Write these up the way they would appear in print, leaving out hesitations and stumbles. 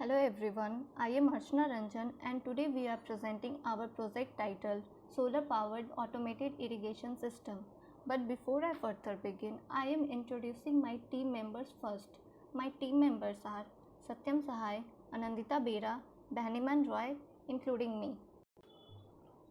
Hello everyone, I am Archana Ranjan and today we are presenting our project titled Solar Powered Automated Irrigation System. But before I further begin, I am introducing my team members first. My team members are Satyam Sahai, Anandita Bera, Bahniman Roy, including me.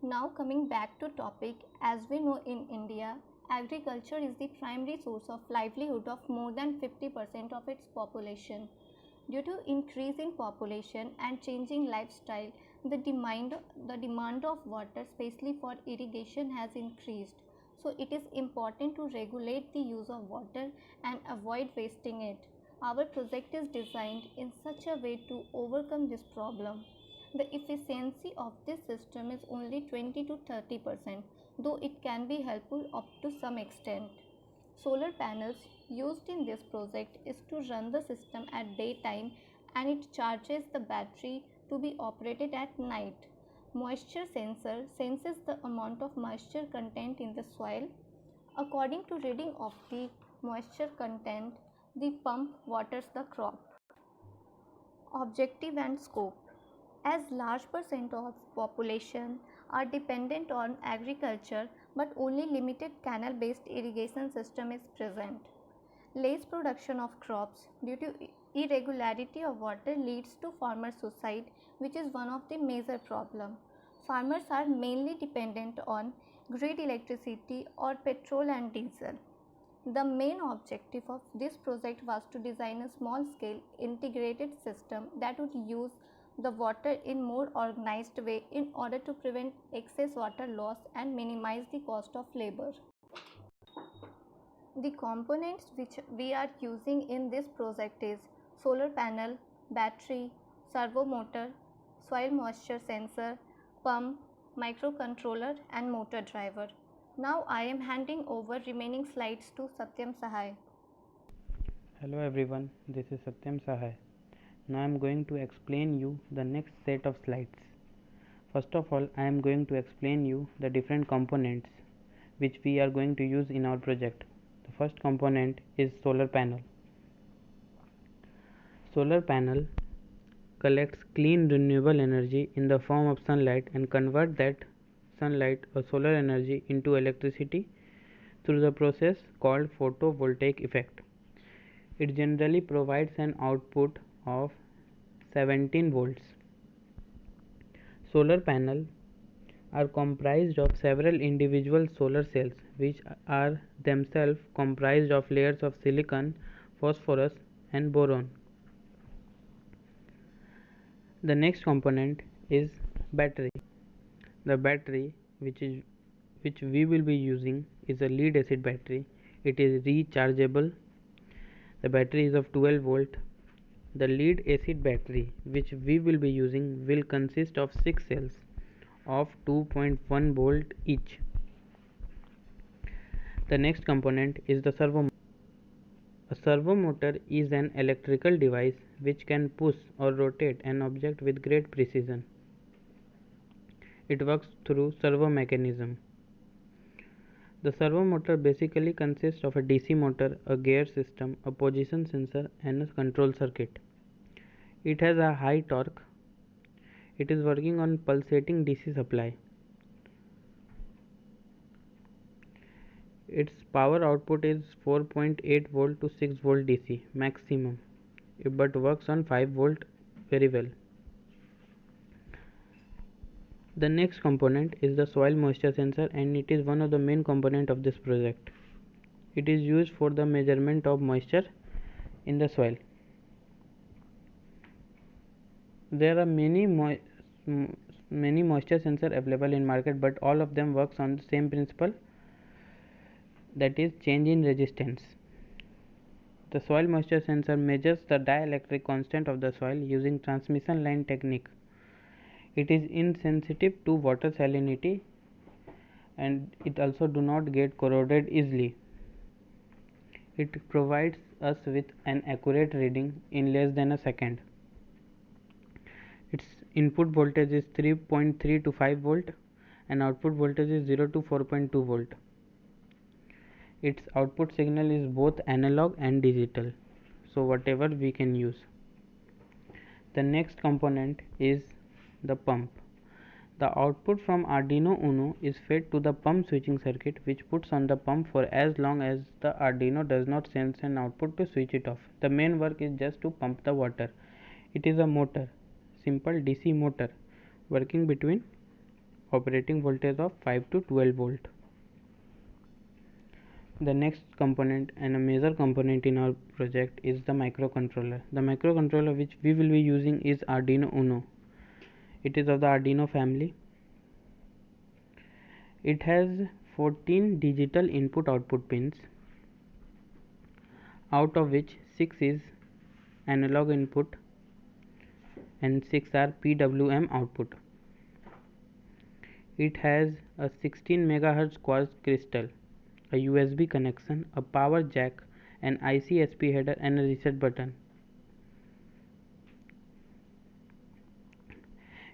Now coming back to topic, as we know in India, agriculture is the primary source of livelihood of more than 50% of its population. Due to increase in population and changing lifestyle, the demand of water, especially for irrigation, has increased. So it is important to regulate the use of water and avoid wasting it. Our project is designed in such a way to overcome this problem. The efficiency of this system is only 20 to 30%, though it can be helpful up to some extent. Solar panels used in this project is to run the system at daytime and it charges the battery to be operated at night. Moisture sensor senses the amount of moisture content in the soil. According to reading of the moisture content, the pump waters the crop. Objective and scope. As large percent of population are dependent on agriculture but only limited canal based irrigation system is present. Less production of crops due to irregularity of water leads to farmer suicide, which is one of the major problem. Farmers are mainly dependent on grid electricity or petrol and diesel. The main objective of this project was to design a small scale integrated system that would use the water in more organized way in order to prevent excess water loss and minimize the cost of labor. The components which we are using in this project is solar panel, battery, servo motor, soil moisture sensor, pump, microcontroller and motor driver. Now I am handing over remaining slides to Satyam Sahai. Hello everyone, this is Satyam Sahai. Now I am going to explain you the next set of slides. First of all, I am going to explain you the different components which we are going to use in our project. The first component is solar panel. Solar panel collects clean renewable energy in the form of sunlight and convert that sunlight or solar energy into electricity through the process called photovoltaic effect. It generally provides an output of 17 volts. Solar panels are comprised of several individual solar cells which are themselves comprised of layers of silicon, phosphorus and boron. The next component is battery. The battery which we will be using is a lead acid battery. It is rechargeable. The battery is of 12 volt. The lead acid battery which we will be using will consist of 6 cells of 2.1 volt each. The next component is the servo motor. A servo motor is an electrical device which can push or rotate an object with great precision. It works through servo mechanism. The servo motor basically consists of a DC motor, a gear system, a position sensor and a control circuit. It has a high torque. It is working on pulsating DC supply. Its power output is 4.8 volt to 6 volt DC maximum, but works on 5 volt very well. The next component is the soil moisture sensor and it is one of the main component of this project. It is used for the measurement of moisture in the soil. There are many moisture sensor available in market, but all of them works on the same principle, that is change in resistance. The soil moisture sensor measures the dielectric constant of the soil using transmission line technique. It is insensitive to water salinity and it also do not get corroded easily. It provides us with an accurate reading in less than a second. Its input voltage is 3.3 to 5 volt and output voltage is 0 to 4.2 volt. Its output signal is both analog and digital, so whatever we can use. The next component is the pump. The output from Arduino Uno is fed to the pump switching circuit, which puts on the pump for as long as the Arduino does not send an output to switch it off. The main work is just to pump the water. It is a motor, simple DC motor, working between operating voltage of 5 to 12 volt. The next component and a major component in our project is the microcontroller. The microcontroller which we will be using is Arduino Uno. It is of the Arduino family. It has 14 digital input output pins, out of which 6 is analog input and 6 are PWM output. It has a 16 MHz quartz crystal, a USB connection, a power jack, an IC/SP header and a reset button.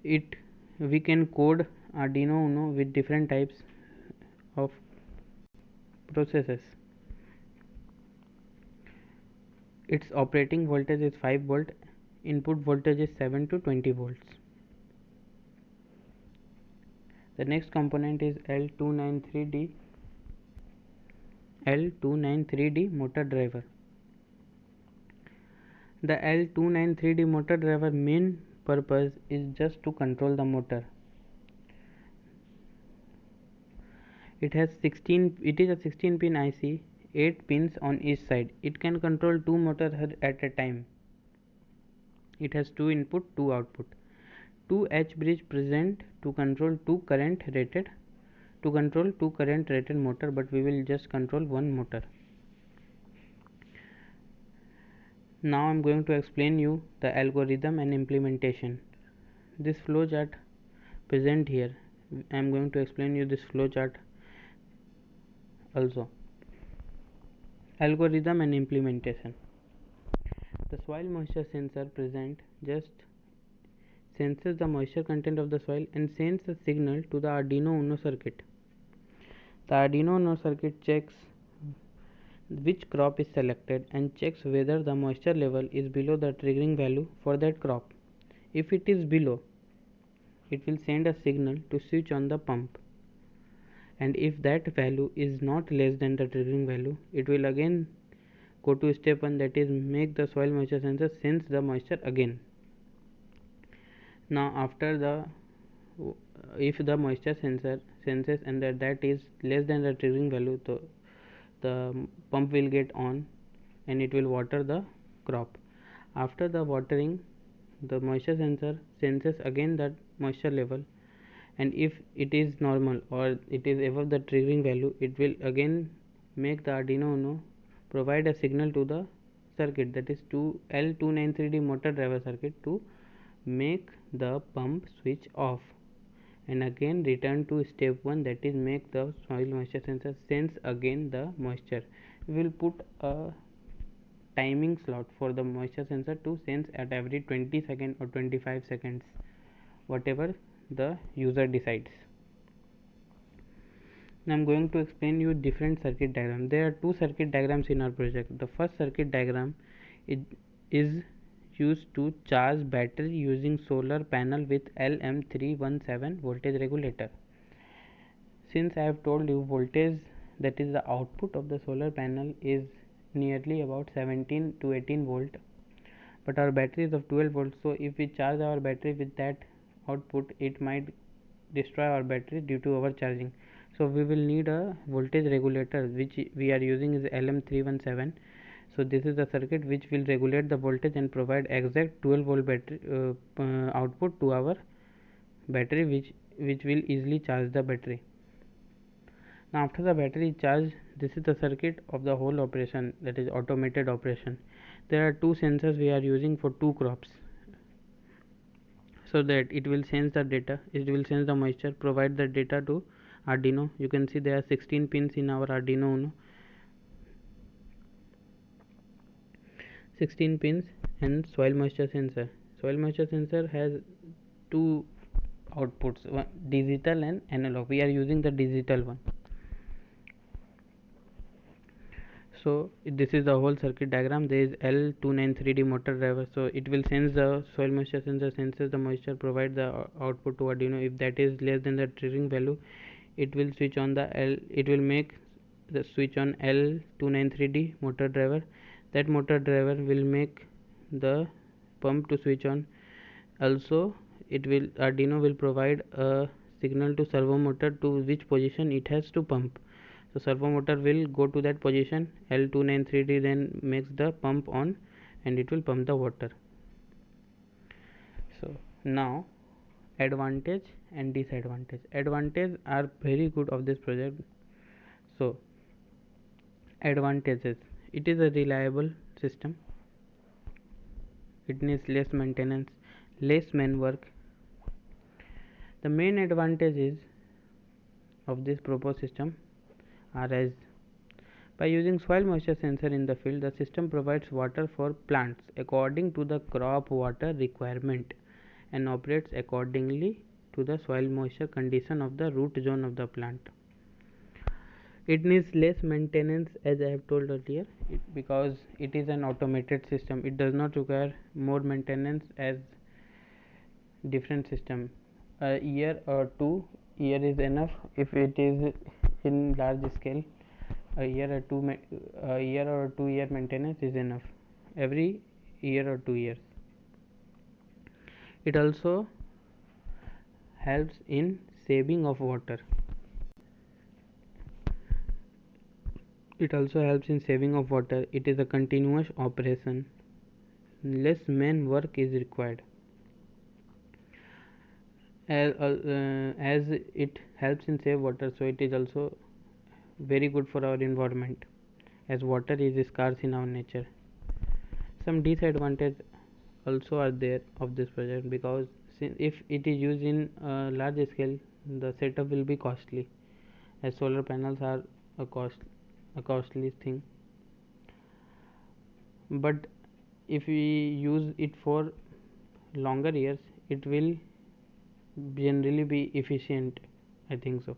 We can code Arduino Uno with different types of processes. Its operating voltage is 5 volt, input voltage is 7 to 20 volts. The next component is L293D motor driver. The L293D motor driver main purpose is just to control the motor. It is a 16 pin IC, 8 pins on each side. It can control 2 motors at a time. It has 2 input, 2 output. 2 H bridge present to control 2 current rated motor, but we will just control one motor. Now I am going to explain you the algorithm and implementation. This flowchart present here, I am going to explain you this flowchart also. Algorithm and implementation. The soil moisture sensor present just senses the moisture content of the soil and sends a signal to the Arduino Uno circuit. The Arduino Uno circuit checks which crop is selected and checks whether the moisture level is below the triggering value for that crop. If it is below, it will send a signal to switch on the pump, and if that value is not less than the triggering value, it will again go to step 1, that is make the soil moisture sensor sense the moisture again. Now if the moisture sensor senses and that is less than the triggering value, the pump will get on and it will water the crop. After the watering, the moisture sensor senses again that moisture level, and if it is normal or it is above the triggering value, it will again make the Arduino Uno provide a signal to the circuit, that is to L293D motor driver circuit, to make the pump switch off, and again return to step 1, that is make the soil moisture sensor sense again the moisture. We will put a timing slot for the moisture sensor to sense at every 20 seconds or 25 seconds, whatever the user decides. Now I am going to explain you different circuit diagrams. There are 2 circuit diagrams in our project. The first circuit diagram is used to charge battery using solar panel with LM317 voltage regulator. Since I have told you voltage, that is the output of the solar panel, is nearly about 17 to 18 volt, but our battery is of 12 volts, so if we charge our battery with that output, it might destroy our battery due to overcharging. So we will need a voltage regulator, which we are using is LM317. So this is the circuit which will regulate the voltage and provide exact 12 volt battery output to our battery, which will easily charge the battery. Now after the battery is charged, this is the circuit of the whole operation, that is automated operation. There are 2 sensors we are using for 2 crops, so that it will sense the data, it will sense the moisture, provide the data to Arduino. You can see there are 16 pins in our Arduino Uno, 16 pins, and soil moisture sensor. Soil moisture sensor has 2 outputs, one digital and analog. We are using the digital one. So this is the whole circuit diagram. There is L293D motor driver, so it will sense the soil moisture sensor, senses the moisture, provide the output to Arduino. If that is less than the triggering value, it will switch on the it will make the switch on L293D motor driver. That motor driver will make the pump to switch on. Also Arduino will provide a signal to servo motor to which position it has to pump. So servo motor will go to that position. L293D then makes the pump on and it will pump the water. So now advantage and disadvantage. Advantage are very good of this project. So advantages: it is a reliable system, it needs less maintenance, less man work. The main advantages of this proposed system are as: by using soil moisture sensor in the field, the system provides water for plants according to the crop water requirement and operates accordingly to the soil moisture condition of the root zone of the plant. It needs less maintenance, as I have told earlier, because it is an automated system. It does not require more maintenance as different system. A year or 2 year is enough if it is in large scale. A year or 2 year maintenance is enough every year or 2 years. It also helps in saving of water. It also helps in saving of water. It is a continuous operation. Less man work is required. As it helps in save water, so it is also very good for our environment, as water is scarce in our nature. Some disadvantages also are there of this project, because if it is used in large scale, the setup will be costly, as solar panels are a costly thing. But if we use it for longer years, it will generally be efficient, I think so.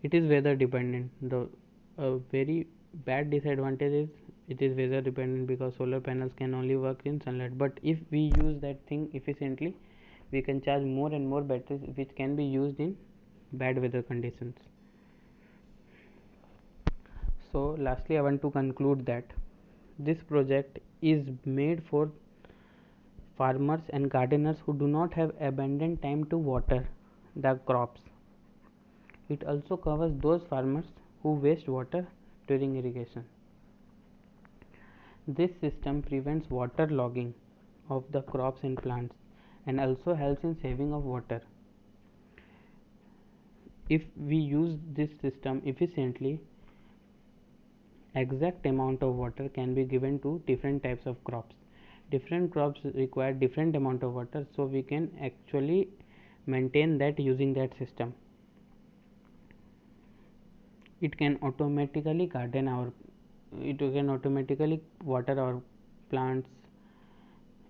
It is weather dependent. The very bad disadvantage is it is weather dependent, because solar panels can only work in sunlight. But if we use that thing efficiently, we can charge more and more batteries which can be used in bad weather conditions. So lastly, I want to conclude that this project is made for farmers and gardeners who do not have abundant time to water the crops. It also covers those farmers who waste water during irrigation. This system prevents water logging of the crops and plants and also helps in saving of water. If we use this system efficiently, exact amount of water can be given to different types of crops. Different crops require different amount of water, so we can actually maintain that using that system. It can automatically water our plants.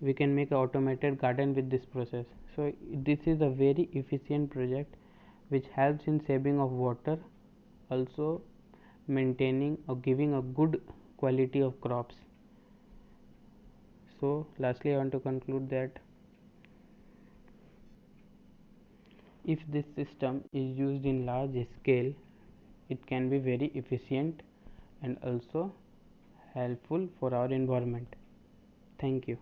We can make an automated garden with this process. So this is a very efficient project which helps in saving of water, also maintaining or giving a good quality of crops. So lastly, I want to conclude that if this system is used in large scale, it can be very efficient and also helpful for our environment. Thank you.